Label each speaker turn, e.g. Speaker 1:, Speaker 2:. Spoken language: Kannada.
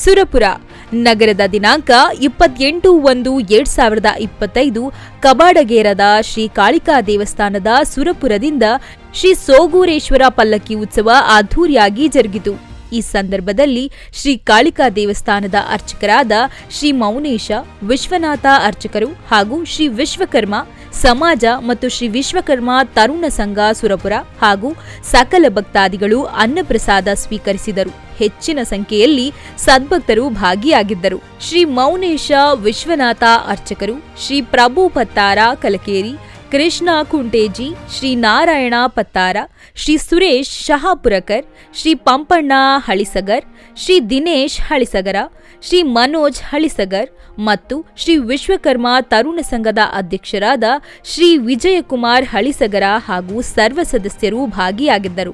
Speaker 1: ಸುರಪುರ ನಗರದ ದಿನಾಂಕ 28/1/2025 ಕಬಾಡಗೇರದ ಶ್ರೀ ಕಾಳಿಕಾ ದೇವಸ್ಥಾನದ ಸುರಪುರದಿಂದ ಶ್ರೀ ಸೋಗೂರೇಶ್ವರ ಪಲ್ಲಕ್ಕಿ ಉತ್ಸವ ಅದ್ಧೂರಿಯಾಗಿ ಜರುಗಿತು. ಈ ಸಂದರ್ಭದಲ್ಲಿ ಶ್ರೀ ಕಾಳಿಕಾ ದೇವಸ್ಥಾನದ ಅರ್ಚಕರಾದ ಶ್ರೀ ಮೌನೇಶ, ವಿಶ್ವನಾಥ ಅರ್ಚಕರು ಹಾಗೂ ಶ್ರೀ ವಿಶ್ವಕರ್ಮ ಸಮಾಜ ಮತ್ತು ಶ್ರೀ ವಿಶ್ವಕರ್ಮ ತರುಣ ಸಂಘ ಸುರಪುರ ಹಾಗೂ ಸಕಲ ಭಕ್ತಾದಿಗಳು ಅನ್ನಪ್ರಸಾದ ಸ್ವೀಕರಿಸಿದರು. ಹೆಚ್ಚಿನ ಸಂಖ್ಯೆಯಲ್ಲಿ ಸದ್ಭಕ್ತರು ಭಾಗಿಯಾಗಿದ್ದರು. ಶ್ರೀ ಮೌನೇಶ, ವಿಶ್ವನಾಥ ಅರ್ಚಕರು, ಶ್ರೀ ಪ್ರಭು ಪತ್ತಾರ ಕಲಕೇರಿ, ಕೃಷ್ಣ ಕುಂಟೇಜಿ, ಶ್ರೀ ನಾರಾಯಣ ಪತ್ತಾರ, ಶ್ರೀ ಸುರೇಶ್ ಶಹಾಪುರಕರ್, ಶ್ರೀ ಪಂಪಣ್ಣ ಹಳಿಸಗರ್, ಶ್ರೀ ದಿನೇಶ್ ಹಳಿಸಗರ, ಶ್ರೀ ಮನೋಜ್ ಹಳಿಸಗರ್ ಮತ್ತು ಶ್ರೀ ವಿಶ್ವಕರ್ಮ ತರುಣ ಸಂಘದ ಅಧ್ಯಕ್ಷರಾದ ಶ್ರೀ ವಿಜಯಕುಮಾರ್ ಹಳಿಸಗರ ಹಾಗೂ ಸರ್ವ ಸದಸ್ಯರು ಭಾಗಿಯಾಗಿದ್ದರು.